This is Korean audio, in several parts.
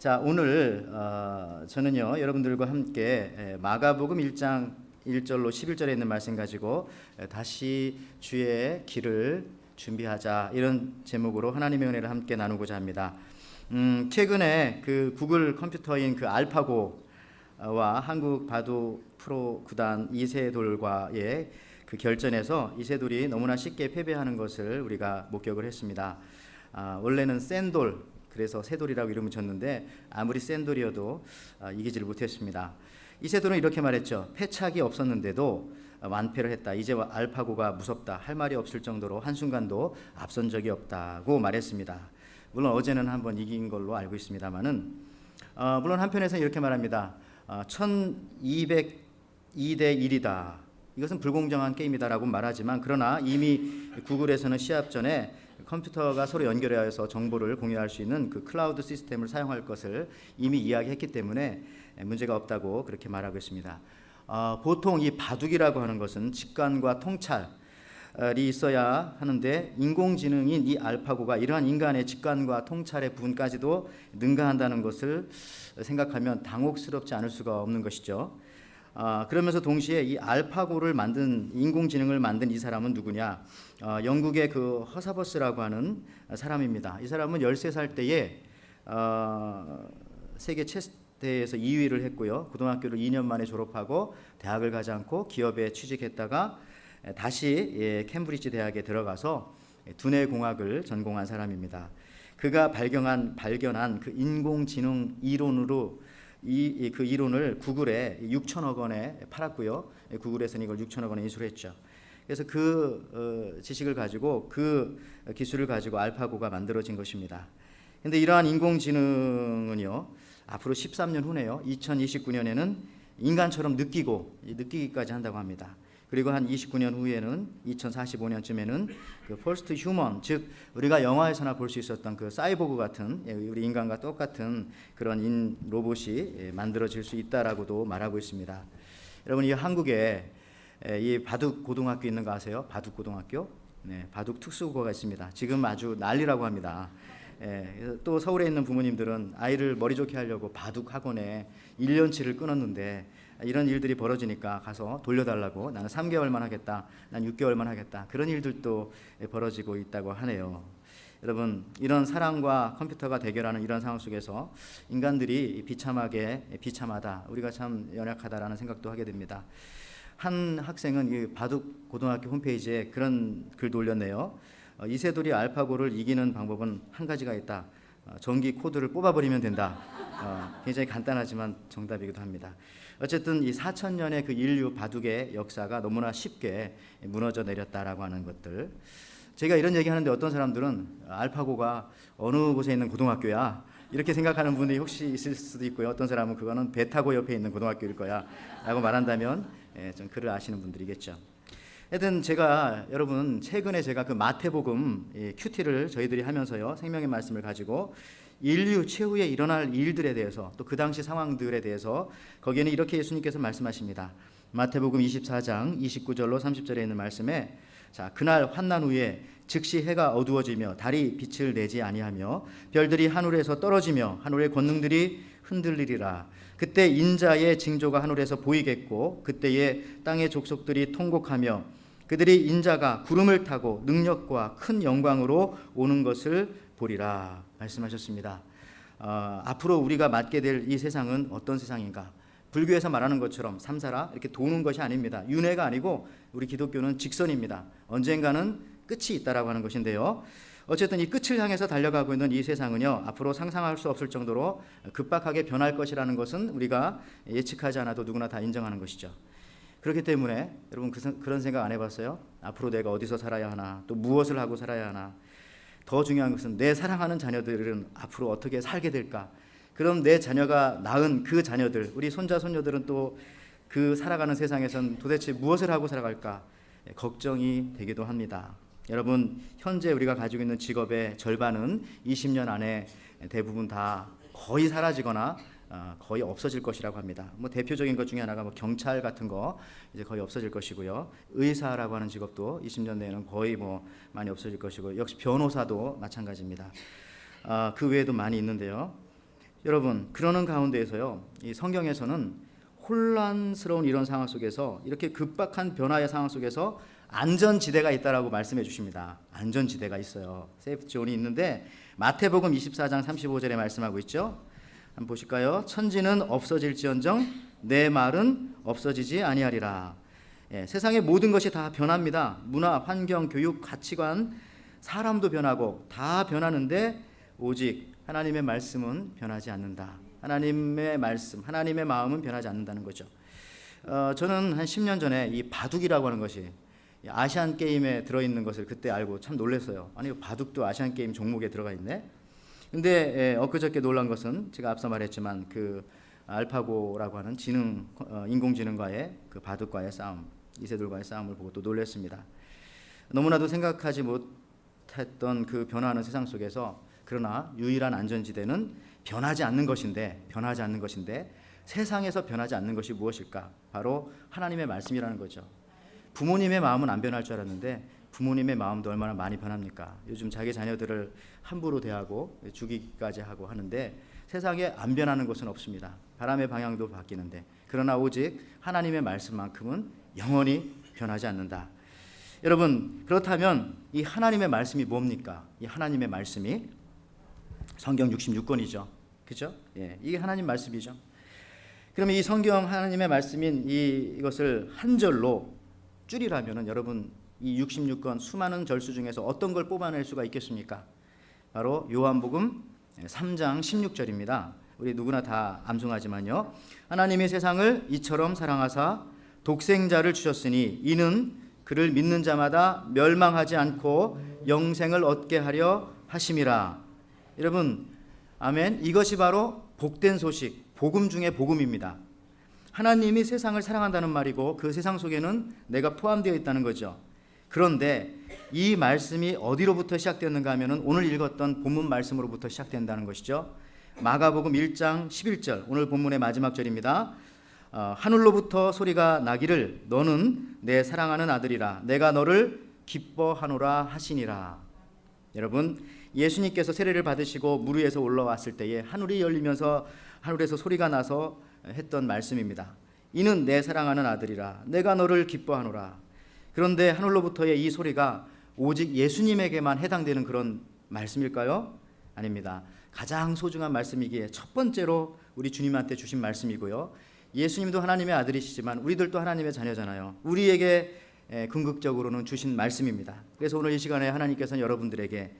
자, 오늘 저는요 여러분들과 함께 마가복음 1장 1절로 11절에 있는 말씀 가지고 다시 주의 길을 준비하자, 이런 제목으로 하나님의 은혜를 함께 나누고자 합니다. 최근에 그 구글 컴퓨터인 그 알파고와 한국 바둑 프로 구단 이세돌과의 그 결전에서 이세돌이 너무나 쉽게 패배하는 것을 우리가 목격을 했습니다. 원래는 센돌, 그래서 세돌이라고 이름을 줬는데 아무리 센돌이어도 이기지를 못했습니다. 이세돌은 이렇게 말했죠. 패착이 없었는데도 완패를 했다. 이제 알파고가 무섭다. 할 말이 없을 정도로 한순간도 앞선 적이 없다고 말했습니다. 물론 어제는 한번 이긴 걸로 알고 있습니다만은 물론 한편에서는 이렇게 말합니다. 1202대 1이다. 이것은 불공정한 게임이다라고 말하지만, 그러나 이미 구글에서는 시합 전에 컴퓨터가 서로 연결하여서 정보를 공유할 수 있는 그 클라우드 시스템을 사용할 것을 이미 이야기했기 때문에 문제가 없다고 그렇게 말하고 있습니다. 보통 이 바둑이라고 하는 것은 직관과 통찰이 있어야 하는데, 인공지능인 이 알파고가 이러한 인간의 직관과 통찰의 부분까지도 능가한다는 것을 생각하면 당혹스럽지 않을 수가 없는 것이죠. 그러면서 동시에 이 알파고를 만든, 인공지능을 만든 이 사람은 누구냐? 영국의 그 허사버스라고 하는 사람입니다. 이 사람은 13살 때에 세계 체스대에서 2위를 했고요. 고등학교를 2년 만에 졸업하고 대학을 가지 않고 기업에 취직했다가 다시 캠브리지 대학에 들어가서 두뇌 공학을 전공한 사람입니다. 그가 발견한 그 인공지능 이론으로 그 이론을 구글에 6천억 원에 팔았고요. 구글에서는 이걸 6천억 원에 인수를 했죠. 그래서 그 지식을 가지고, 그 기술을 가지고 알파고가 만들어진 것입니다. 그런데 이러한 인공지능은요, 앞으로 13년 후네요. 2029년에는 인간처럼 느끼기까지 한다고 합니다. 그리고 한 29년 후에는 2045년쯤에는 그 퍼스트 휴먼, 즉 우리가 영화에서나 볼 수 있었던 그 사이보그 같은, 우리 인간과 똑같은 그런 로봇이 만들어질 수 있다라고도 말하고 있습니다. 여러분, 이 한국에 이 바둑 고등학교 있는 거 아세요? 바둑 고등학교? 네, 바둑 특수고가 있습니다. 지금 아주 난리라고 합니다. 또 서울에 있는 부모님들은 아이를 머리 좋게 하려고 바둑 학원에 1년치를 끊었는데, 이런 일들이 벌어지니까 가서 돌려달라고, 나는 3개월만 하겠다, 난 6개월만 하겠다, 그런 일들도 벌어지고 있다고 하네요. 여러분, 이런 사람과 컴퓨터가 대결하는 이런 상황 속에서 인간들이 비참하다, 우리가 참 연약하다라는 생각도 하게 됩니다. 한 학생은 이 바둑 고등학교 홈페이지에 그런 글도 올렸네요. 이세돌이 알파고를 이기는 방법은 한 가지가 있다. 전기 코드를 뽑아버리면 된다. 굉장히 간단하지만 정답이기도 합니다. 어쨌든 이 4,000년의 그 인류 바둑의 역사가 너무나 쉽게 무너져 내렸다라고 하는 것들. 제가 이런 얘기하는데 어떤 사람들은 알파고가 어느 곳에 있는 고등학교야, 이렇게 생각하는 분이 혹시 있을 수도 있고요. 어떤 사람은 그거는 배 타고 옆에 있는 고등학교일 거야 라고 말한다면 좀 글을 아시는 분들이겠죠. 하여튼 여러분, 최근에 제가 그 마태복음 큐티를 저희들이 하면서요, 생명의 말씀을 가지고 인류 최후에 일어날 일들에 대해서, 또 그 당시 상황들에 대해서, 거기에는 이렇게 예수님께서 말씀하십니다. 마태복음 24장 29절로 30절에 있는 말씀에, 자, 그날 환난 후에 즉시 해가 어두워지며 달이 빛을 내지 아니하며 별들이 하늘에서 떨어지며 하늘의 권능들이 흔들리리라. 그때 인자의 징조가 하늘에서 보이겠고, 그때에 땅의 족속들이 통곡하며 그들이 인자가 구름을 타고 능력과 큰 영광으로 오는 것을 보리라 말씀하셨습니다. 앞으로 우리가 맞게 될 이 세상은 어떤 세상인가? 불교에서 말하는 것처럼 삼사라 이렇게 도는 것이 아닙니다. 윤회가 아니고 우리 기독교는 직선입니다. 언젠가는 끝이 있다라고 하는 것인데요. 어쨌든 이 끝을 향해서 달려가고 있는 이 세상은요, 앞으로 상상할 수 없을 정도로 급박하게 변할 것이라는 것은 우리가 예측하지 않아도 누구나 다 인정하는 것이죠. 그렇기 때문에 여러분, 그런 생각 안 해봤어요? 앞으로 내가 어디서 살아야 하나, 또 무엇을 하고 살아야 하나, 더 중요한 것은 내 사랑하는 자녀들은 앞으로 어떻게 살게 될까? 그럼 내 자녀가 낳은 그 자녀들, 우리 손자 손녀들은 또 그 살아가는 세상에선 도대체 무엇을 하고 살아갈까 걱정이 되기도 합니다. 여러분, 현재 우리가 가지고 있는 직업의 절반은 20년 안에 대부분 다 거의 사라지거나 거의 없어질 것이라고 합니다. 대표적인 것 중에 하나가 경찰 같은 거 이제 거의 없어질 것이고요. 의사라고 하는 직업도 20년 내에는 거의 많이 없어질 것이고, 역시 변호사도 마찬가지입니다. 그 외에도 많이 있는데요. 여러분, 그러는 가운데에서요, 이 성경에서는 혼란스러운 이런 상황 속에서, 이렇게 급박한 변화의 상황 속에서 안전지대가 있다라고 말씀해 주십니다. 안전지대가 있어요. 세이프 존이 있는데 마태복음 24장 35절에 말씀하고 있죠. 한번 보실까요? 천지는 없어질지언정 내 말은 없어지지 아니하리라. 세상의 모든 것이 다 변합니다. 문화, 환경, 교육, 가치관, 사람도 변하고 다 변하는데 오직 하나님의 말씀은 변하지 않는다. 하나님의 말씀, 하나님의 마음은 변하지 않는다는 거죠. 저는 한 10년 전에 이 바둑이라고 하는 것이 아시안 게임에 들어있는 것을 그때 알고 참 놀랐어요. 아니, 바둑도 아시안 게임 종목에 들어가 있네. 근데 엊그저께 놀란 것은 제가 앞서 말했지만 그 알파고라고 하는 인공지능과의 그 바둑과의 싸움, 이세돌과의 싸움을 보고 또 놀랐습니다. 너무나도 생각하지 못했던 그 변화하는 세상 속에서, 그러나 유일한 안전지대는 변하지 않는 것인데 세상에서 변하지 않는 것이 무엇일까? 바로 하나님의 말씀이라는 거죠. 부모님의 마음은 안 변할 줄 알았는데 부모님의 마음도 얼마나 많이 변합니까? 요즘 자기 자녀들을 함부로 대하고 죽이기까지 하고 하는데 세상에 안 변하는 것은 없습니다. 바람의 방향도 바뀌는데, 그러나 오직 하나님의 말씀만큼은 영원히 변하지 않는다. 여러분, 그렇다면 이 하나님의 말씀이 뭡니까? 이 하나님의 말씀이 성경 66권이죠. 그죠? 이게 하나님 말씀이죠. 그러면 이 성경 하나님의 말씀인 이것을 한 절로 줄이라면은, 여러분, 이 66권 수많은 절수 중에서 어떤 걸 뽑아낼 수가 있겠습니까? 바로 요한복음 3장 16절입니다. 우리 누구나 다 암송하지만요. 하나님이 세상을 이처럼 사랑하사 독생자를 주셨으니 이는 그를 믿는 자마다 멸망하지 않고 영생을 얻게 하려 하심이라. 여러분, 아멘. 이것이 바로 복된 소식, 복음 중에 복음입니다. 하나님이 세상을 사랑한다는 말이고 그 세상 속에는 내가 포함되어 있다는 거죠. 그런데 이 말씀이 어디로부터 시작되었는가 하면은 오늘 읽었던 본문 말씀으로부터 시작된다는 것이죠. 마가복음 1장 11절, 오늘 본문의 마지막 절입니다. 하늘로부터 소리가 나기를 너는 내 사랑하는 아들이라 내가 너를 기뻐하노라 하시니라. 여러분, 예수님께서 세례를 받으시고 물 위에서 올라왔을 때에 하늘이 열리면서 하늘에서 소리가 나서 했던 말씀입니다. 이는 내 사랑하는 아들이라 내가 너를 기뻐하노라. 그런데 하늘로부터의 이 소리가 오직 예수님에게만 해당되는 그런 말씀일까요? 아닙니다. 가장 소중한 말씀이기에 첫 번째로 우리 주님한테 주신 말씀이고요. 예수님도 하나님의 아들이시지만 우리들도 하나님의 자녀잖아요. 우리에게 궁극적으로는 주신 말씀입니다. 그래서 오늘 이 시간에 하나님께서는 여러분들에게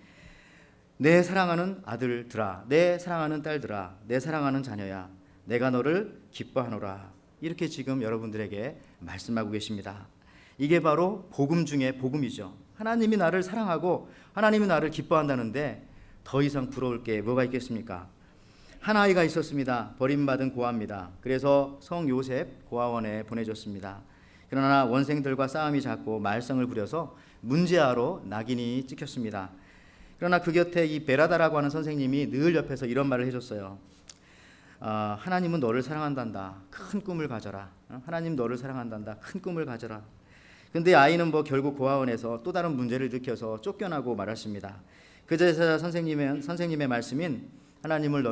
내 사랑하는 아들들아, 내 사랑하는 딸들아, 내 사랑하는 자녀야, 내가 너를 기뻐하노라, 이렇게 지금 여러분들에게 말씀하고 계십니다. 이게 바로 복음 중에 복음이죠. 하나님이 나를 사랑하고 하나님이 나를 기뻐한다는데 더 이상 부러울 게 뭐가 있겠습니까? 한 아이가 있었습니다. 버림받은 고아입니다. 그래서 성 요셉 고아원에 보내줬습니다. 그러나 원생들과 싸움이 잦고 말썽을 부려서 문제아로 낙인이 찍혔습니다. 그러나 그 곁에 이 베라다라고 하는 선생님이 늘 옆에서 이런 말을 해줬어요. 하나님은 너를 사랑한단다. 큰 꿈을 가져라. 하나님 너를 사랑한단다. 큰 꿈을 가져라. 근데 아이는 결국 고아원에서 또 다른 문제를 느껴서 쫓겨나고 말았습니다. 그제서 선생님의 말씀인 하나님은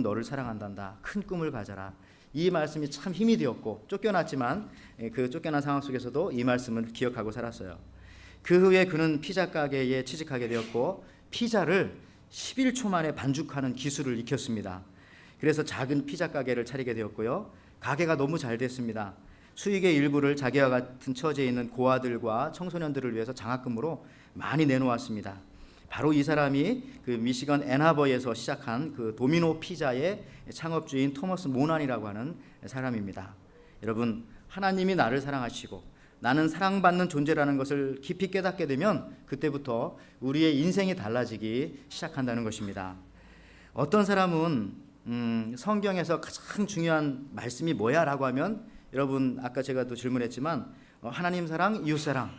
너를 사랑한단다. 큰 꿈을 가져라. 이 말씀이 참 힘이 되었고, 쫓겨났지만 그 쫓겨난 상황 속에서도 이 말씀을 기억하고 살았어요. 그 후에 그는 피자 가게에 취직하게 되었고 피자를 11초 만에 반죽하는 기술을 익혔습니다. 그래서 작은 피자 가게를 차리게 되었고요. 가게가 너무 잘 됐습니다. 수익의 일부를 자기와 같은 처지에 있는 고아들과 청소년들을 위해서 장학금으로 많이 내놓았습니다. 바로 이 사람이 그 미시건 앤하버에서 시작한 그 도미노 피자의 창업주인 토머스 모난이라고 하는 사람입니다. 여러분, 하나님이 나를 사랑하시고 나는 사랑받는 존재라는 것을 깊이 깨닫게 되면 그때부터 우리의 인생이 달라지기 시작한다는 것입니다. 어떤 사람은 성경에서 가장 중요한 말씀이 뭐야? 라고 하면, 여러분 아까 제가 또 질문했지만 하나님 사랑, 이웃 사랑,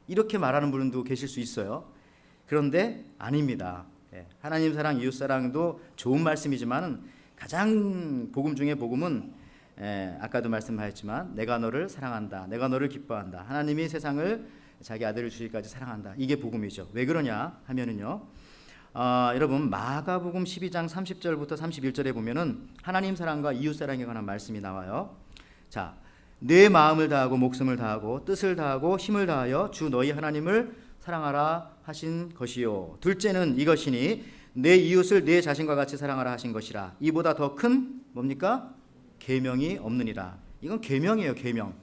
이렇게 말하는 분도 계실 수 있어요. 그런데 아닙니다. 하나님 사랑, 이웃 사랑도 좋은 말씀이지만 가장 복음 중에 복음은 아까도 말씀하셨지만 내가 너를 사랑한다, 내가 너를 기뻐한다, 하나님이 세상을 자기 아들을 주시기까지 사랑한다, 이게 복음이죠. 왜 그러냐 하면은요, 여러분 마가복음 12장 30절부터 31절에 보면은 하나님 사랑과 이웃 사랑에 관한 말씀이 나와요. 자, 내 마음을 다하고 목숨을 다하고 뜻을 다하고 힘을 다하여 주 너희 하나님을 사랑하라 하신 것이요. 둘째는 이것이니 내 이웃을 내 자신과 같이 사랑하라 하신 것이라. 이보다 더 큰 뭡니까? 계명이 없느니라. 이건 계명이에요, 계명.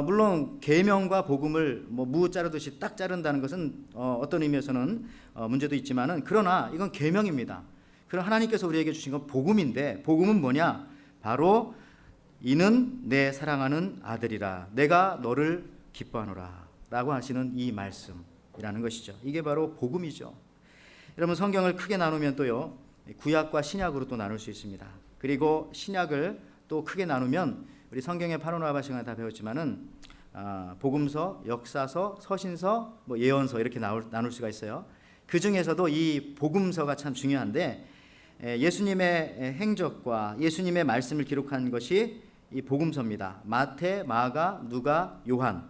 물론 계명과 복음을 무 자르듯이 딱 자른다는 것은 어떤 의미에서는 문제도 있지만은, 그러나 이건 계명입니다. 그럼 하나님께서 우리에게 주신 건 복음인데, 복음은 뭐냐? 바로 이는 내 사랑하는 아들이라, 내가 너를 기뻐하노라 라고 하시는 이 말씀이라는 것이죠. 이게 바로 복음이죠. 여러분, 성경을 크게 나누면 또요, 구약과 신약으로 또 나눌 수 있습니다. 그리고 신약을 또 크게 나누면 우리 성경의 파노라마 시간에 다 배웠지만은 복음서, 역사서, 서신서, 예언서 이렇게 나눌 수가 있어요. 그 중에서도 이 복음서가 참 중요한데, 예수님의 행적과 예수님의 말씀을 기록한 것이 이 복음서입니다. 마태, 마가, 누가, 요한.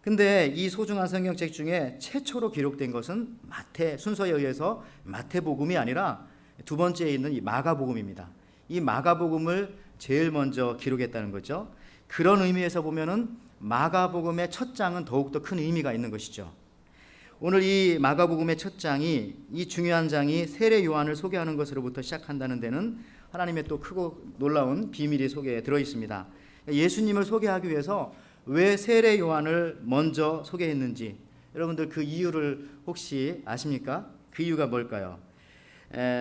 근데 이 소중한 성경책 중에 최초로 기록된 것은 마태 순서에 의해서 마태복음이 아니라 두 번째에 있는 이 마가복음입니다. 이 마가복음을 제일 먼저 기록했다는 거죠. 그런 의미에서 보면은 마가복음의 첫 장은 더욱더 큰 의미가 있는 것이죠. 오늘 이 마가복음의 첫 장이, 이 중요한 장이 세례 요한을 소개하는 것으로부터 시작한다는 데는 하나님의 또 크고 놀라운 비밀이 속에 들어 있습니다. 예수님을 소개하기 위해서 왜 세례 요한을 먼저 소개했는지 여러분들 그 이유를 혹시 아십니까? 그 이유가 뭘까요?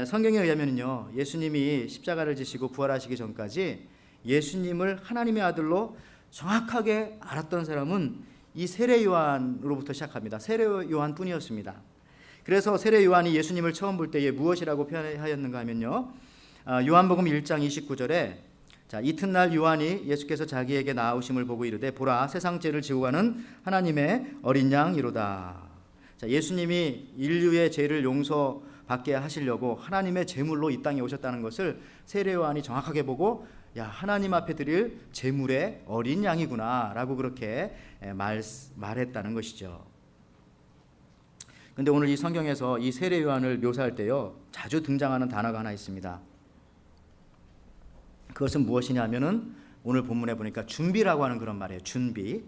성경에 의하면요, 예수님이 십자가를 지시고 부활하시기 전까지 예수님을 하나님의 아들로 정확하게 알았던 사람은 이 세례 요한으로부터 시작합니다. 세례 요한뿐이었습니다. 그래서 세례 요한이 예수님을 처음 볼 때에 무엇이라고 표현하였는가 하면요, 요한복음 1장 29절에 자, 이튿날 요한이 예수께서 자기에게 나아오심을 보고 이르되 보라, 세상 죄를 지고 가는 하나님의 어린 양이로다. 자, 예수님이 인류의 죄를 용서받게 하시려고 하나님의 제물로 이 땅에 오셨다는 것을 세례 요한이 정확하게 보고, 야, 하나님 앞에 드릴 제물의 어린 양이구나 라고 그렇게 말했다는 것이죠. 근데 오늘 이 성경에서 이 세례 요한을 묘사할 때요, 자주 등장하는 단어가 하나 있습니다. 그것은 무엇이냐 하면은 오늘 본문에 보니까 준비라고 하는 그런 말이에요. 준비.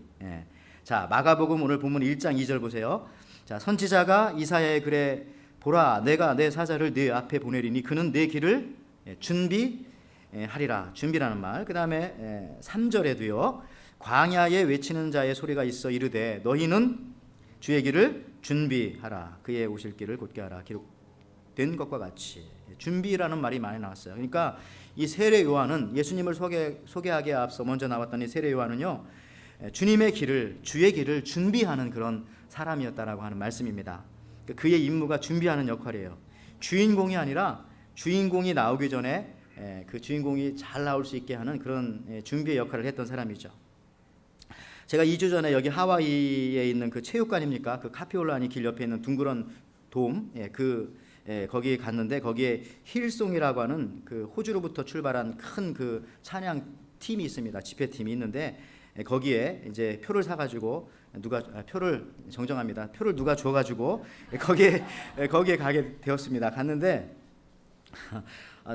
자, 마가복음 오늘 본문 1장 2절 보세요. 자, 선지자가 이사야의 글에 보라, 내가 내 사자를 네 앞에 보내리니 그는 내 길을 준비하리라. 준비라는 말. 그 다음에 3절에도요, 광야에 외치는 자의 소리가 있어 이르되 너희는 주의 길을 준비하라. 그의 오실 길을 곧게 하라. 기록된 것과 같이. 준비라는 말이 많이 나왔어요. 그러니까 이 세례 요한은 예수님을 소개하기에 앞서 먼저 나왔던 이 세례 요한은요, 주님의 길을, 주의 길을 준비하는 그런 사람이었다라고 하는 말씀입니다. 그의 임무가 준비하는 역할이에요. 주인공이 아니라 주인공이 나오기 전에 그 주인공이 잘 나올 수 있게 하는 그런 준비의 역할을 했던 사람이죠. 제가 2주 전에 여기 하와이에 있는 그 체육관입니까? 그 카피올라니 길 옆에 있는 둥그런 돔, 거기에 갔는데 거기에 힐송이라고 하는 그 호주로부터 출발한 큰 그 찬양 팀이 있습니다. 집회팀이 있는데 거기에 이제 표를 사가지고 누가 표를 정정합니다. 표를 누가 줘가지고 거기에 가게 되었습니다. 갔는데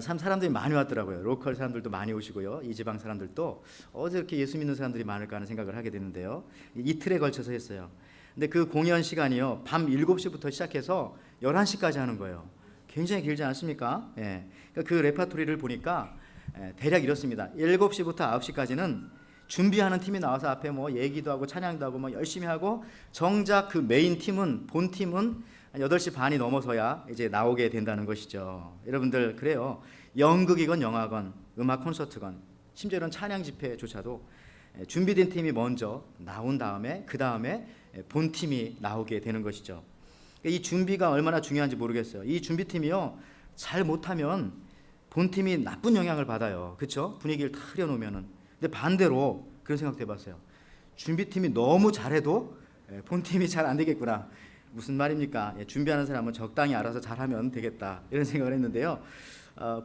참 사람들이 많이 왔더라고요. 로컬 사람들도 많이 오시고요. 이 지방 사람들도 어제 이렇게 예수 믿는 사람들이 많을까 하는 생각을 하게 되는데요. 이틀에 걸쳐서 했어요. 근데 그 공연 시간이요, 밤 7시부터 시작해서 11시까지 하는 거예요. 굉장히 길지 않습니까? 그러니까 그 레파토리를 보니까 대략 이렇습니다. 7시부터 9시까지는 준비하는 팀이 나와서 앞에 얘기도 하고 찬양도 하고 열심히 하고, 정작 그 메인 팀은, 본 팀은 8시 반이 넘어서야 이제 나오게 된다는 것이죠. 여러분들, 그래요. 연극이건 영화건 음악 콘서트건 심지어는 찬양 집회조차도 준비된 팀이 먼저 나온 다음에 그 다음에 본 팀이 나오게 되는 것이죠. 이 준비가 얼마나 중요한지 모르겠어요. 이 준비팀이요, 잘 못하면 본 팀이 나쁜 영향을 받아요. 그렇죠? 분위기를 다 흐려놓으면은. 근데 반대로 그런 생각도 해봤어요. 준비팀이 너무 잘해도 본 팀이 잘 안 되겠구나. 무슨 말입니까? 준비하는 사람은 적당히 알아서 잘하면 되겠다, 이런 생각을 했는데요.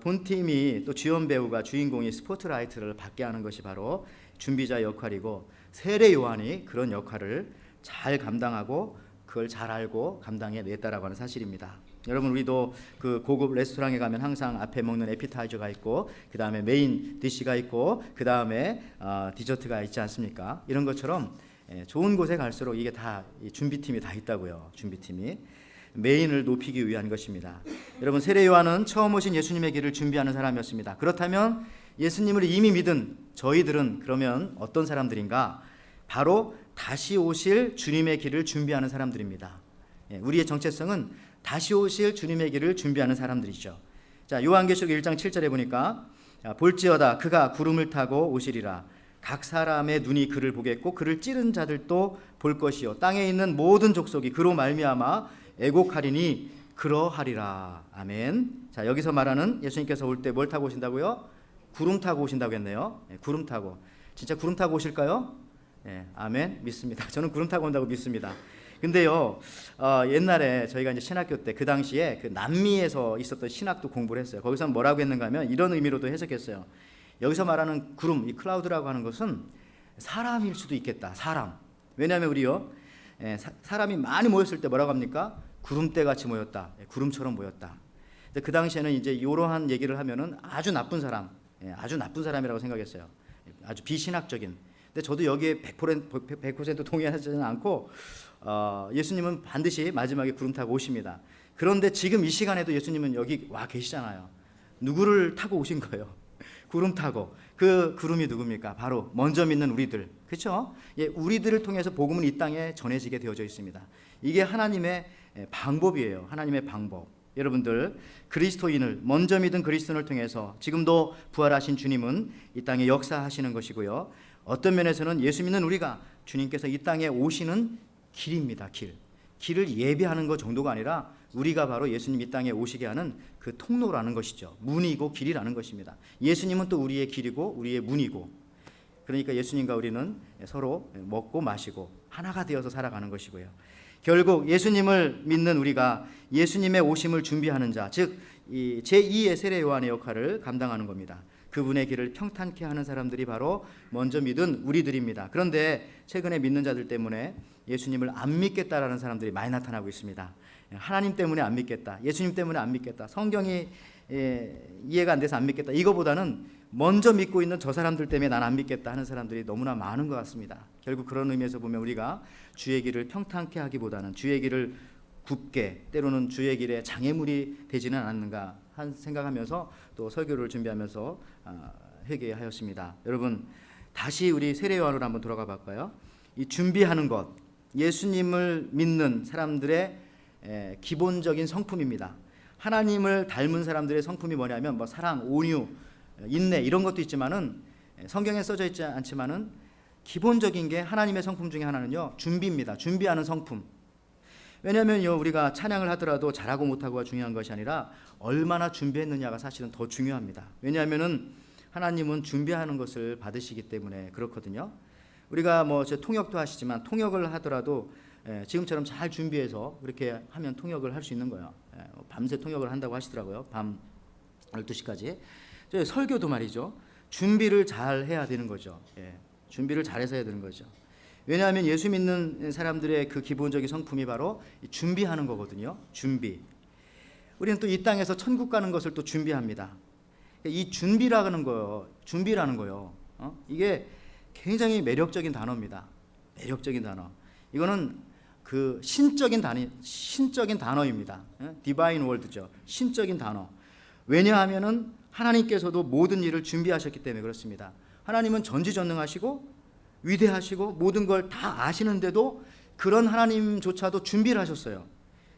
본팀이 또 주연 배우가, 주인공이 스포트라이트를 받게 하는 것이 바로 준비자 역할이고, 세례 요한이 그런 역할을 잘 감당하고 그걸 잘 알고 감당해 냈다라고 하는 사실입니다. 여러분, 우리도 그 고급 레스토랑에 가면 항상 앞에 먹는 에피타이저가 있고 그 다음에 메인 디시가 있고 그 다음에 디저트가 있지 않습니까? 이런 것처럼 좋은 곳에 갈수록 이게 다 준비팀이 다 있다고요. 준비팀이 메인을 높이기 위한 것입니다. 여러분, 세례 요한은 처음 오신 예수님의 길을 준비하는 사람이었습니다. 그렇다면 예수님을 이미 믿은 저희들은 그러면 어떤 사람들인가? 바로 다시 오실 주님의 길을 준비하는 사람들입니다. 우리의 정체성은 다시 오실 주님의 길을 준비하는 사람들이죠. 자, 요한계시록 1장 7절에 보니까 볼지어다 그가 구름을 타고 오시리라. 각 사람의 눈이 그를 보겠고 그를 찌른 자들도 볼 것이요 땅에 있는 모든 족속이 그로 말미암아 애곡하리니 그러하리라. 아멘. 자, 여기서 말하는 예수님께서 올 때 뭘 타고 오신다고요? 구름 타고 오신다고 했네요. 구름 타고. 진짜 구름 타고 오실까요? 아멘. 믿습니다. 저는 구름 타고 온다고 믿습니다. 근데요, 옛날에 저희가 이제 신학교 때 그 당시에 그 남미에서 있었던 신학도 공부를 했어요. 거기서 뭐라고 했는가 하면 이런 의미로도 해석했어요. 여기서 말하는 구름, 이 클라우드라고 하는 것은 사람일 수도 있겠다. 사람. 왜냐하면 우리요, 사람이 많이 모였을 때 뭐라고 합니까? 구름대 같이 모였다. 구름처럼 모였다. 근데 그 당시에는 이제 이러한 얘기를 하면은 아주 나쁜 사람, 아주 나쁜 사람이라고 생각했어요. 아주 비신학적인. 근데 저도 여기에 100% 동의하지는 않고 예수님은 반드시 마지막에 구름 타고 오십니다. 그런데 지금 이 시간에도 예수님은 여기 와 계시잖아요. 누구를 타고 오신 거예요? 구름 타고. 그 구름이 누굽니까? 바로 먼저 믿는 우리들. 그렇죠? 우리들을 통해서 복음은 이 땅에 전해지게 되어져 있습니다. 이게 하나님의 방법이에요. 하나님의 방법. 여러분들, 그리스도인을 먼저 믿은 그리스도인을 통해서 지금도 부활하신 주님은 이 땅에 역사하시는 것이고요. 어떤 면에서는 예수 믿는 우리가 주님께서 이 땅에 오시는 길입니다. 길을 예비하는 것 정도가 아니라 우리가 바로 예수님 이 땅에 오시게 하는 그 통로라는 것이죠. 문이고 길이라는 것입니다. 예수님은 또 우리의 길이고 우리의 문이고, 그러니까 예수님과 우리는 서로 먹고 마시고 하나가 되어서 살아가는 것이고요. 결국 예수님을 믿는 우리가 예수님의 오심을 준비하는 자, 즉 제2의 세례 요한의 역할을 감당하는 겁니다. 그분의 길을 평탄케 하는 사람들이 바로 먼저 믿은 우리들입니다. 그런데 최근에 믿는 자들 때문에 예수님을 안 믿겠다라는 사람들이 많이 나타나고 있습니다. 하나님 때문에 안 믿겠다, 예수님 때문에 안 믿겠다, 성경이 이해가 안 돼서 안 믿겠다, 이거보다는 먼저 믿고 있는 저 사람들 때문에 난 안 믿겠다 하는 사람들이 너무나 많은 것 같습니다. 결국 그런 의미에서 보면 우리가 주의 길을 평탄케 하기보다는 주의 길을 굽게, 때로는 주의 길에 장애물이 되지는 않는가 한 생각하면서 또 설교를 준비하면서 회개하였습니다. 여러분, 다시 우리 세례 요한으로 한번 돌아가 볼까요? 이 준비하는 것, 예수님을 믿는 사람들의 기본적인 성품입니다. 하나님을 닮은 사람들의 성품이 뭐냐면 뭐 사랑, 온유, 인내 이런 것도 있지만은 성경에 써져 있지 않지만은 기본적인 게 하나님의 성품 중에 하나는요, 준비입니다. 준비하는 성품. 왜냐하면요, 우리가 찬양을 하더라도 잘하고 못하고가 중요한 것이 아니라 얼마나 준비했느냐가 사실은 더 중요합니다. 왜냐하면은 하나님은 준비하는 것을 받으시기 때문에 그렇거든요. 우리가 뭐 통역도 하시지만 통역을 하더라도 지금처럼 잘 준비해서 그렇게 하면 통역을 할 수 있는 거예요. 밤새 통역을 한다고 하시더라고요. 밤 12시까지. 설교도 말이죠. 준비를 잘 해야 되는 거죠. 준비를 잘해서 해야 되는 거죠. 왜냐하면 예수 믿는 사람들의 그 기본적인 성품이 바로 준비하는 거거든요. 준비. 우리는 또 이 땅에서 천국 가는 것을 또 준비합니다. 이 준비라는 거요. 이게 굉장히 매력적인 단어입니다. 매력적인 단어. 이거는 그 신적인 단어입니다. 디바인 월드죠. 신적인 단어. 왜냐하면은 하나님께서도 모든 일을 준비하셨기 때문에 그렇습니다. 하나님은 전지전능하시고 위대하시고 모든 걸 다 아시는데도 그런 하나님조차도 준비를 하셨어요.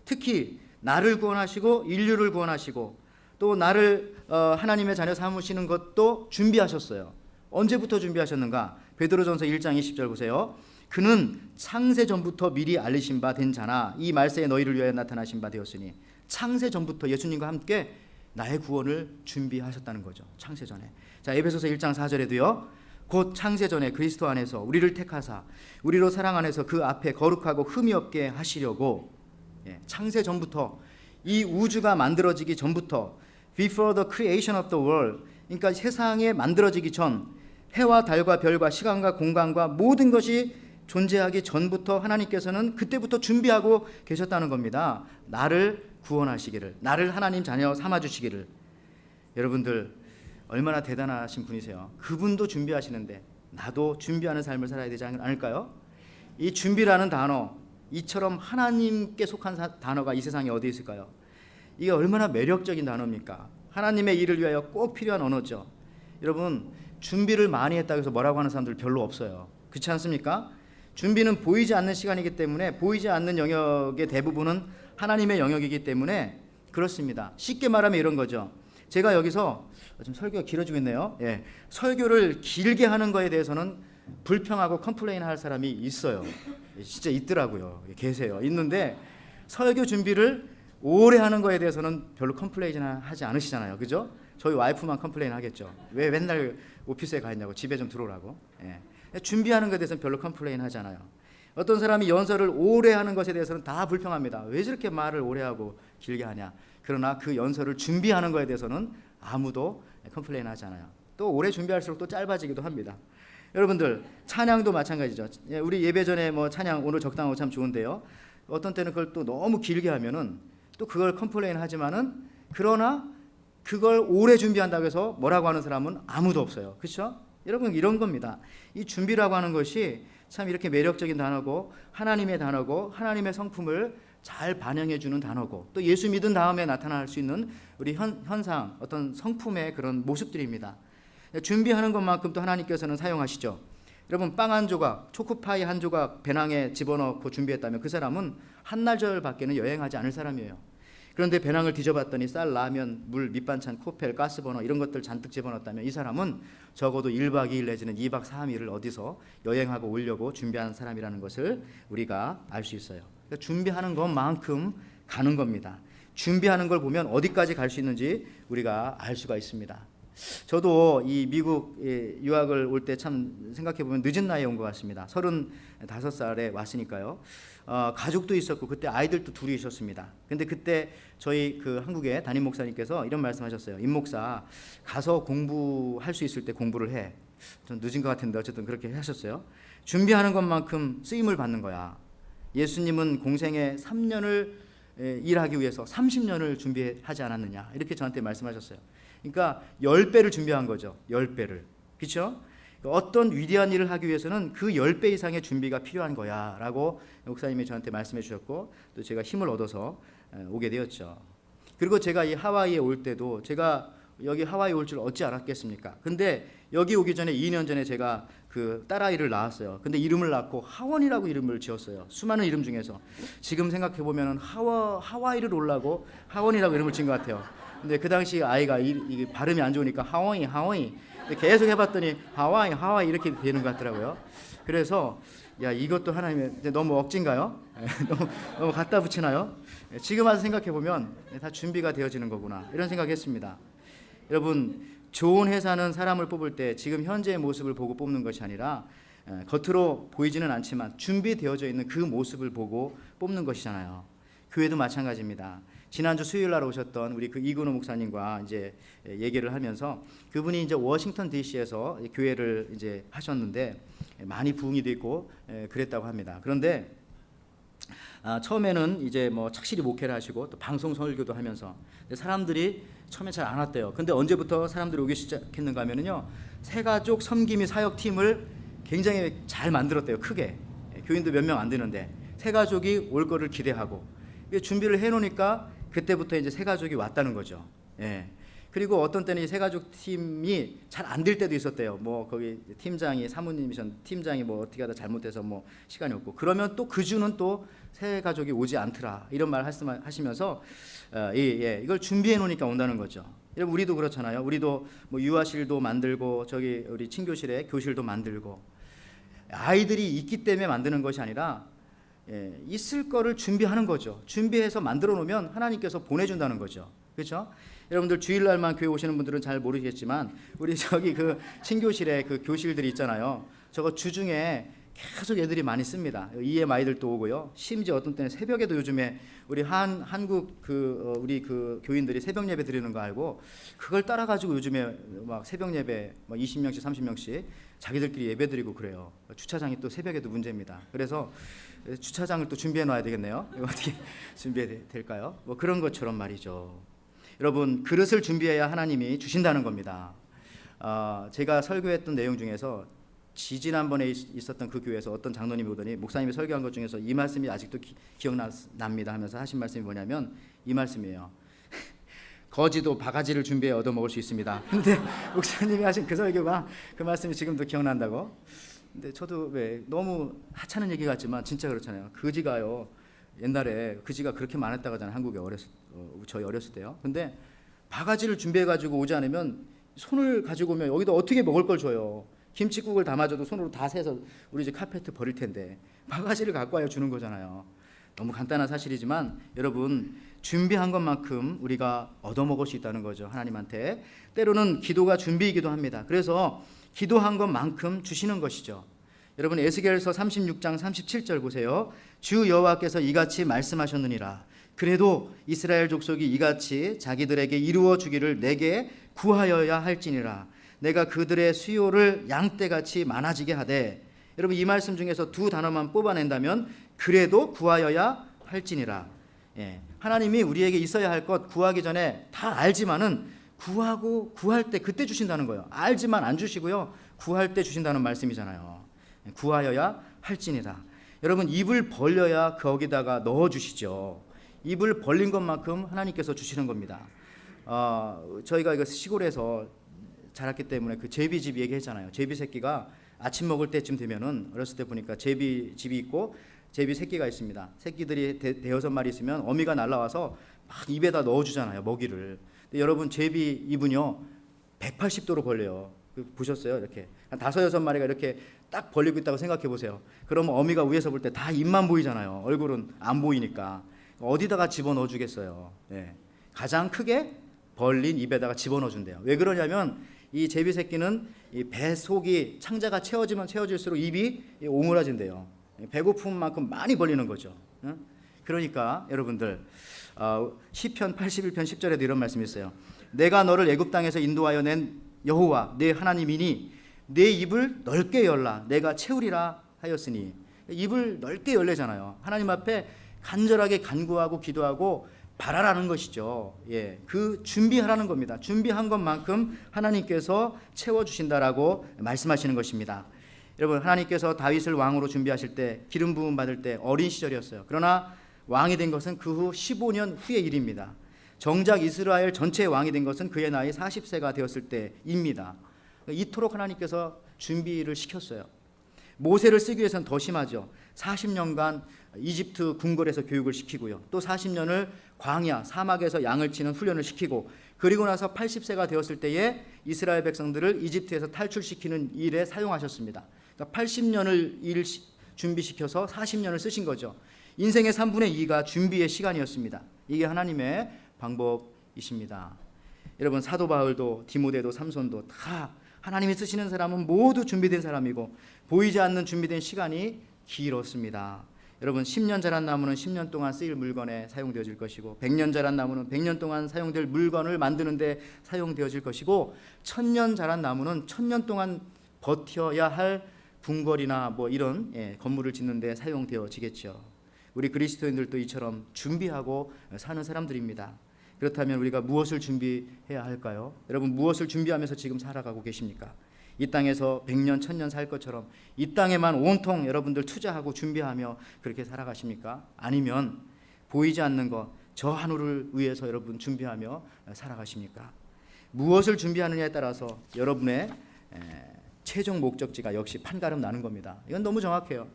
특히 나를 구원하시고 인류를 구원하시고 또 나를 하나님의 자녀 삼으시는 것도 준비하셨어요. 언제부터 준비하셨는가? 베드로전서 1장 20절 보세요. 그는 창세 전부터 미리 알리신 바 된 자나 이 말세에 너희를 위하여 나타나신 바 되었으니, 창세 전부터 예수님과 함께 나의 구원을 준비하셨다는 거죠. 창세 전에. 자, 에베소서 1장 4절에도요. 곧 창세 전에 그리스도 안에서 우리를 택하사 우리로 사랑 안에서 그 앞에 거룩하고 흠이 없게 하시려고, 창세 전부터, 이 우주가 만들어지기 전부터, before the creation of the world, 그러니까 세상에 만들어지기 전 해와 달과 별과 시간과 공간과 모든 것이 존재하기 전부터 하나님께서는 그때부터 준비하고 계셨다는 겁니다. 나를 구원하시기를, 나를 하나님 자녀 삼아주시기를. 여러분들 얼마나 대단하신 분이세요. 그분도 준비하시는데 나도 준비하는 삶을 살아야 되지 않을까요? 이 준비라는 단어, 이처럼 하나님께 속한 단어가 이 세상에 어디 있을까요? 이게 얼마나 매력적인 단어입니까? 하나님의 일을 위하여 꼭 필요한 언어죠. 여러분, 준비를 많이 했다고 해서 뭐라고 하는 사람들 별로 없어요. 그렇지 않습니까? 준비는 보이지 않는 시간이기 때문에, 보이지 않는 영역의 대부분은 하나님의 영역이기 때문에 그렇습니다. 쉽게 말하면 이런 거죠. 제가 여기서 좀 설교가 길어지고 있네요. 예, 설교를 길게 하는 거에 대해서는 불평하고 컴플레인 할 사람이 있어요. 진짜 있더라고요. 계세요. 있는데 설교 준비를 오래 하는 거에 대해서는 별로 컴플레인 하지 않으시잖아요. 그죠? 저희 와이프만 컴플레인 하겠죠. 왜 맨날 오피스에 가 있냐고, 집에 좀 들어오라고. 예. 준비하는 것에 대해서는 별로 컴플레인 하지 않아요. 어떤 사람이 연설을 오래 하는 것에 대해서는 다 불평합니다. 왜 저렇게 말을 오래 하고 길게 하냐. 그러나 그 연설을 준비하는 것에 대해서는 아무도 컴플레인 하지 않아요. 또 오래 준비할수록 또 짧아지기도 합니다. 여러분들, 찬양도 마찬가지죠. 우리 예배 전에 뭐 찬양 오늘 적당하고 참 좋은데요. 어떤 때는 그걸 또 너무 길게 하면은 또 그걸 컴플레인 하지만은, 그러나 그걸 오래 준비한다고 해서 뭐라고 하는 사람은 아무도 없어요. 그렇죠? 여러분, 이런 겁니다. 이 준비라고 하는 것이 참 이렇게 매력적인 단어고, 하나님의 단어고, 하나님의 성품을 잘 반영해 주는 단어고, 또 예수 믿은 다음에 나타날 수 있는 우리 현상, 어떤 성품의 그런 모습들입니다. 준비하는 것만큼 또 하나님께서는 사용하시죠. 여러분, 빵 한 조각, 초코파이 한 조각 배낭에 집어넣고 준비했다면 그 사람은 한나절 밖에는 여행하지 않을 사람이에요. 그런데 배낭을 뒤져봤더니 쌀, 라면, 물, 밑반찬, 코펠, 가스버너 이런 것들 잔뜩 집어넣었다면 이 사람은 적어도 1박 2일 내지는 2박 3일을 어디서 여행하고 오려고 준비한 사람이라는 것을 우리가 알 수 있어요. 그러니까 준비하는 것만큼 가는 겁니다. 준비하는 걸 보면 어디까지 갈 수 있는지 우리가 알 수가 있습니다. 저도 이 미국 유학을 올 때 참 생각해 보면 늦은 나이에 온 것 같습니다. 35살에 왔으니까요. 가족도 있었고 그때 아이들도 둘이 있었습니다. 근데 그때 저희 그 한국의 담임 목사님께서 이런 말씀하셨어요. 임 목사, 가서 공부할 수 있을 때 공부를 해. 좀 늦은 것 같은데 어쨌든 그렇게 하셨어요. 준비하는 것만큼 쓰임을 받는 거야. 예수님은 공생에 3년을 일하기 위해서 30년을 준비하지 않았느냐, 이렇게 저한테 말씀하셨어요. 그러니까 10배를 준비한 거죠. 10배를. 그렇죠? 어떤 위대한 일을 하기 위해서는 그 10배 이상의 준비가 필요한 거야 라고 목사님이 저한테 말씀해 주셨고, 또 제가 힘을 얻어서 오게 되었죠. 그리고 제가 이 하와이에 올 때도, 제가 여기 하와이 올 줄 어찌 알았겠습니까? 근데 여기 오기 전에 2년 전에 제가 그 딸아이를 낳았어요. 근데 이름을 낳고 하원이라고 이름을 지었어요. 수많은 이름 중에서 지금 생각해 보면 하와이를 올라고 하원이라고 이름을 지은 것 같아요. 근데 그 당시 아이가 이 발음이 안 좋으니까 하와이 계속 해봤더니 하와이 이렇게 되는 것 같더라고요. 그래서 야, 이것도 하나님의, 너무 억진가요? 너무 갖다 붙이나요? 지금 와서 생각해 보면 다 준비가 되어지는 거구나, 이런 생각했습니다. 여러분, 좋은 회사는 사람을 뽑을 때 지금 현재의 모습을 보고 뽑는 것이 아니라 겉으로 보이지는 않지만 준비되어져 있는 그 모습을 보고 뽑는 것이잖아요. 교회도 마찬가지입니다. 지난주 수요일 날 오셨던 우리 그 이근호 목사님과 이제 얘기를 하면서, 그분이 이제 워싱턴 DC에서 교회를 이제 하셨는데 많이 부흥이 됐고 그랬다고 합니다. 그런데 처음에는 이제 뭐 착실히 목회를 하시고 또 방송 설교도 하면서 사람들이 처음에 잘 안 왔대요. 근데 언제부터 사람들이 오기 시작했는가 하면은요, 새가족 섬김이 사역팀을 굉장히 잘 만들었대요. 크게. 교인도 몇 명 안 되는데 새가족이 올 거를 기대하고 준비를 해놓으니까 그때부터 이제 새가족이 왔다는 거죠. 예. 그리고 어떤 때는 이 새가족 팀이 잘 안 될 때도 있었대요. 뭐 거기 팀장이 사모님이셨는데 팀장이 뭐 어떻게 하다 잘못돼서 뭐 시간이 없고, 그러면 또 그 주는 또 새가족이 오지 않더라, 이런 말 하시면서 이걸 준비해 놓으니까 온다는 거죠. 여러분, 우리도 그렇잖아요. 우리도 뭐 유아실도 만들고 저기 우리 친교실에 교실도 만들고, 아이들이 있기 때문에 만드는 것이 아니라 있을 거를 준비하는 거죠. 준비해서 만들어 놓으면 하나님께서 보내준다는 거죠. 그렇죠? 여러분들 주일날만 교회 오시는 분들은 잘 모르겠지만 우리 저기 그 친교실에 그 교실들이 있잖아요. 저거 주중에 계속 애들이 많이 씁니다. EM 아이들도 오고요. 심지어 어떤 때는 새벽에도 요즘에 우리 한국 우리 그 교인들이 새벽 예배 드리는 거 알고 그걸 따라 가지고 요즘에 막 새벽 예배 막 20명씩 30명씩 자기들끼리 예배드리고 그래요. 주차장이 또 새벽에도 문제입니다. 그래서 주차장을 또 준비해 놔야 되겠네요. 이거 어떻게 준비해야 될까요? 뭐 그런 것처럼 말이죠. 여러분, 그릇을 준비해야 하나님이 주신다는 겁니다. 제가 설교했던 내용 중에서 지지난번에 있었던 그 교회에서 어떤 장로님이 오더니 목사님이 설교한 것 중에서 이 말씀이 아직도 기억납니다 하면서 하신 말씀이 뭐냐면 이 말씀이에요. 거지도 바가지를 준비해 얻어먹을 수 있습니다. 근데 목사님이 하신 그 설교가 그 말씀이 지금도 기억난다고. 근데 저도 왜 너무 하찮은 얘기 같지만 진짜 그렇잖아요. 거지가요, 옛날에 거지가 그렇게 많았다고 하잖아요. 한국에 저희 어렸을 때요. 근데 바가지를 준비해가지고 오지 않으면 손을 가지고 오면 여기다 어떻게 먹을 걸 줘요. 김치국을 담아줘도 손으로 다 세서 우리 집 카페트 버릴 텐데 바가지를 갖고 와야 주는 거잖아요. 너무 간단한 사실이지만 여러분, 준비한 것만큼 우리가 얻어먹을 수 있다는 거죠. 하나님한테. 때로는 기도가 준비이기도 합니다. 그래서 기도한 것만큼 주시는 것이죠. 여러분, 에스겔서 36장 37절 보세요. 주 여호와께서 이같이 말씀하셨느니라. 그래도 이스라엘 족속이 이같이 자기들에게 이루어 주기를 내게 구하여야 할지니라. 내가 그들의 수요를 양떼같이 많아지게 하되. 여러분, 이 말씀 중에서 두 단어만 뽑아낸다면 그래도 구하여야 할지니라. 하나님이 우리에게 있어야 할 것 구하기 전에 다 알지만은 구할 때 그때 주신다는 거예요. 알지만 안 주시고요, 구할 때 주신다는 말씀이잖아요. 구하여야 할지니라. 여러분, 입을 벌려야 거기다가 넣어 주시죠. 입을 벌린 것만큼 하나님께서 주시는 겁니다. 저희가 이거 시골에서 자랐기 때문에 그 제비집 얘기했잖아요. 제비 새끼가 아침 먹을 때쯤 되면은, 어렸을 때 보니까 제비집이 있고 제비 새끼가 있습니다. 새끼들이 대여섯 마리 있으면 어미가 날라와서 막 입에다 넣어주잖아요, 먹이를. 근데 여러분, 제비 입은요 180도로 벌려요. 보셨어요? 이렇게 한 5-6마리가 이렇게 딱 벌리고 있다고 생각해 보세요. 그러면 어미가 위에서 볼 때 다 입만 보이잖아요. 얼굴은 안 보이니까 어디다가 집어넣어 주겠어요. 가장 크게 벌린 입에다가 집어넣어 준대요. 왜 그러냐면 이 제비 새끼는 이 배 속이 창자가 채워지면 채워질수록 입이 오므라진대요. 배고픈 만큼 많이 벌리는 거죠. 그러니까 여러분들, 시편 81편 10절에도 이런 말씀이 있어요. 내가 너를 애굽 땅에서 인도하여 낸 여호와 내 하나님이니 내 입을 넓게 열라 내가 채우리라 하였으니. 입을 넓게 열래잖아요. 하나님 앞에 간절하게 간구하고 기도하고 바라라는 것이죠. 그 준비하라는 겁니다. 준비한 것만큼 하나님께서 채워주신다라고 말씀하시는 것입니다. 여러분, 하나님께서 다윗을 왕으로 준비하실 때, 기름 부음 받을 때 어린 시절이었어요. 그러나 왕이 된 것은 그 후 15년 후의 일입니다. 정작 이스라엘 전체의 왕이 된 것은 그의 나이 40세가 되었을 때입니다. 이토록 하나님께서 준비를 시켰어요. 모세를 쓰기 위해서는 더 심하죠. 40년간 이집트 궁궐에서 교육을 시키고요. 또 40년을 광야, 사막에서 양을 치는 훈련을 시키고, 그리고 나서 80세가 되었을 때에 이스라엘 백성들을 이집트에서 탈출시키는 일에 사용하셨습니다. 그러니까 80년을 준비시켜서 40년을 쓰신 거죠. 인생의 3분의 2가 준비의 시간이었습니다. 이게 하나님의 방법이십니다. 여러분, 사도 바울도 디모데도 삼손도 다 하나님이 쓰시는 사람은 모두 준비된 사람이고, 보이지 않는 준비된 시간이 길었습니다. 여러분, 10년 자란 나무는 10년 동안 쓰일 물건에 사용되어질 것이고, 100년 자란 나무는 100년 동안 사용될 물건을 만드는 데 사용되어질 것이고, 1000년 자란 나무는 1000년 동안 버텨야 할 궁궐이나 뭐 이런 건물을 짓는 데 사용되어지겠죠. 우리 그리스도인들도 이처럼 준비하고 사는 사람들입니다. 그렇다면 우리가 무엇을 준비해야 할까요? 여러분, 무엇을 준비하면서 지금 살아가고 계십니까? 이 땅에서 100년, 1000년 살 것처럼 이 땅에만 온통 여러분들 투자하고 준비하며 그렇게 살아가십니까? 아니면 보이지 않는 것, 저 하늘을 위해서 여러분 준비하며 살아가십니까? 무엇을 준비하느냐에 따라서 여러분의 최종 목적지가 역시 판가름 나는 겁니다. 이건 너무 정확해요.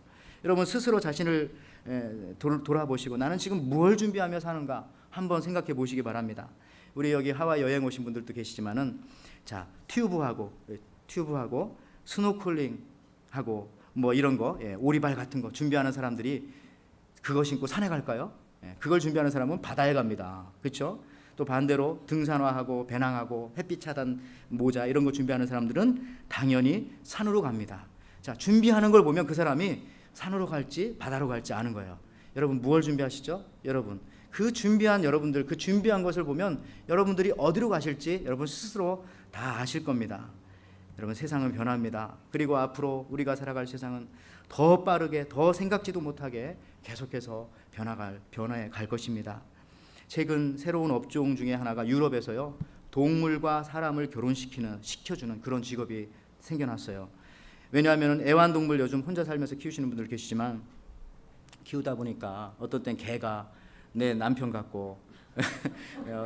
여러분, 스스로 자신을 돌아보시고 나는 지금 무엇을 준비하며 사는가 한번 생각해 보시기 바랍니다. 우리 여기 하와이 여행 오신 분들도 계시지만은, 자, 튜브하고 스노클링하고 뭐 이런 거, 오리발 같은 거 준비하는 사람들이 그거 신고 산에 갈까요? 그걸 준비하는 사람은 바다에 갑니다. 그렇죠? 또 반대로 등산화하고 배낭하고 햇빛 차단 모자 이런 거 준비하는 사람들은 당연히 산으로 갑니다. 자, 준비하는 걸 보면 그 사람이 산으로 갈지 바다로 갈지 아는 거예요. 여러분, 무엇을 준비하시죠? 여러분, 그 준비한 여러분들, 그 준비한 것을 보면 여러분들이 어디로 가실지 여러분 스스로 다 아실 겁니다. 여러분, 세상은 변합니다. 그리고 앞으로 우리가 살아갈 세상은 더 빠르게, 더 생각지도 못하게 계속해서 변화해 갈 것입니다. 최근 새로운 업종 중에 하나가 유럽에서요, 동물과 사람을 시켜주는 그런 직업이 생겨났어요. 왜냐하면 애완동물 요즘 혼자 살면서 키우시는 분들 계시지만, 키우다 보니까 어떤 땐 개가 내 남편 같고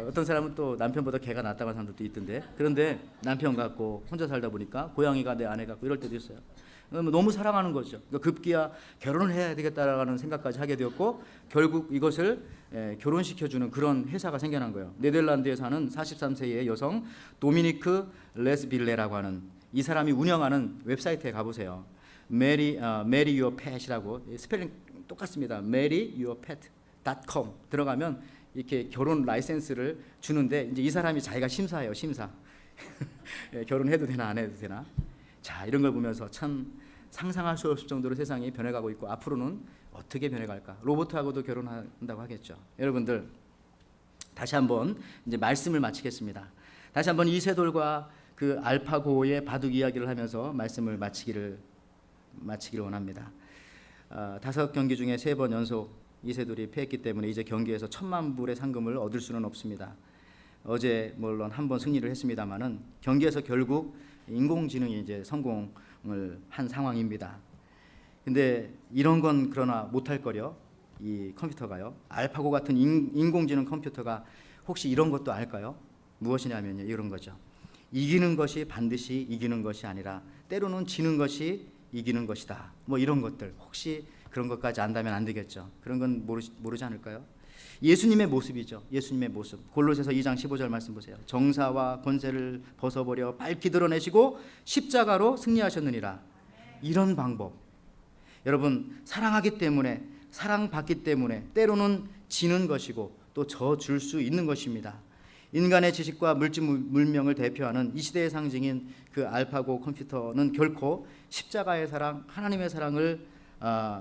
어떤 사람은 또 남편보다 개가 낫다고 하는 사람들도 있던데, 그런데 남편 같고 혼자 살다 보니까 고양이가 내 아내 같고 이럴 때도 있어요. 너무 사랑하는 거죠. 그러니까 급기야 결혼을 해야 되겠다라는 생각까지 하게 되었고, 결국 이것을 결혼시켜주는 그런 회사가 생겨난 거예요. 네덜란드에 사는 43세의 여성 도미니크 레스빌레라고 하는 이 사람이 운영하는 웹사이트에 가보세요. Marry Your Pet이라고, 스펠링 똑같습니다. marryyourpet.com 들어가면 이렇게 결혼 라이센스를 주는데, 이제 이 사람이 자기가 심사해요. 심사. 결혼해도 되나 안 해도 되나. 자, 이런 걸 보면서 참 상상할 수 없을 정도로 세상이 변해가고 있고, 앞으로는 어떻게 변해갈까. 로봇하고도 결혼한다고 하겠죠. 여러분들, 다시 한번 이제 말씀을 마치겠습니다. 다시 한번 이세돌과 그 알파고의 바둑 이야기를 하면서 말씀을 마치기를 원합니다. 5경기 중에 3번 연속 이세돌이 패했기 때문에 이제 경기에서 1,000만 불의 상금을 얻을 수는 없습니다. 어제 물론 한 번 승리를 했습니다만은 경기에서 결국 인공지능이 이제 성공을 한 상황입니다. 근데 이런 건 그러나 못할 거려. 이 컴퓨터가요, 알파고 같은 인공지능 컴퓨터가 혹시 이런 것도 알까요? 무엇이냐면요, 이런 거죠. 이기는 것이 반드시 이기는 것이 아니라 때로는 지는 것이 이기는 것이다. 뭐 이런 것들, 혹시 그런 것까지 안다면 안 되겠죠. 그런 건 모르지 않을까요? 예수님의 모습이죠. 예수님의 모습. 골로새서 2장 15절 말씀 보세요. 정사와 권세를 벗어버려 밝히 드러내시고 십자가로 승리하셨느니라. 이런 방법. 여러분, 사랑하기 때문에, 사랑받기 때문에 때로는 지는 것이고 또 져줄 수 있는 것입니다. 인간의 지식과 물명을 대표하는 이 시대의 상징인 그 알파고 컴퓨터는 결코 십자가의 사랑, 하나님의 사랑을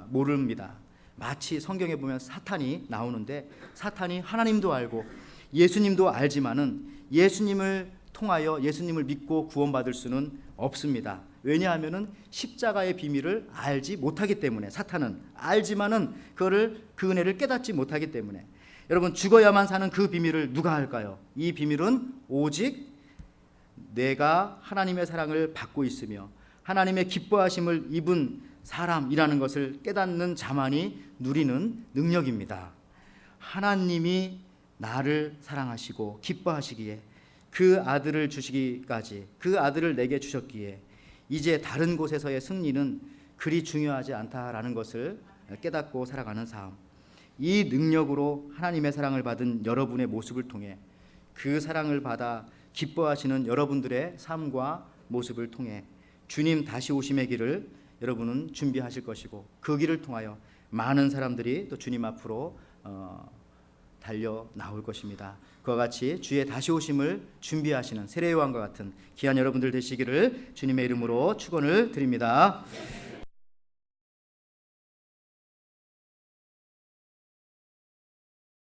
모릅니다. 마치 성경에 보면 사탄이 나오는데, 사탄이 하나님도 알고 예수님도 알지만은 예수님을 통하여 예수님을 믿고 구원받을 수는 없습니다. 왜냐하면은 십자가의 비밀을 알지 못하기 때문에, 사탄은 알지만은 그 은혜를 깨닫지 못하기 때문에. 여러분, 죽어야만 사는 그 비밀을 누가 알까요? 이 비밀은 오직 내가 하나님의 사랑을 받고 있으며 하나님의 기뻐하심을 입은 사람이라는 것을 깨닫는 자만이 누리는 능력입니다. 하나님이 나를 사랑하시고 기뻐하시기에 그 아들을 주시기까지, 그 아들을 내게 주셨기에 이제 다른 곳에서의 승리는 그리 중요하지 않다라는 것을 깨닫고 살아가는 삶. 이 능력으로 하나님의 사랑을 받은 여러분의 모습을 통해, 그 사랑을 받아 기뻐하시는 여러분들의 삶과 모습을 통해 주님 다시 오심의 길을 여러분은 준비하실 것이고, 그 길을 통하여 많은 사람들이 또 주님 앞으로 달려 나올 것입니다. 그와 같이 주의 다시 오심을 준비하시는 세례요한과 같은 귀한 여러분들 되시기를 주님의 이름으로 축원을 드립니다.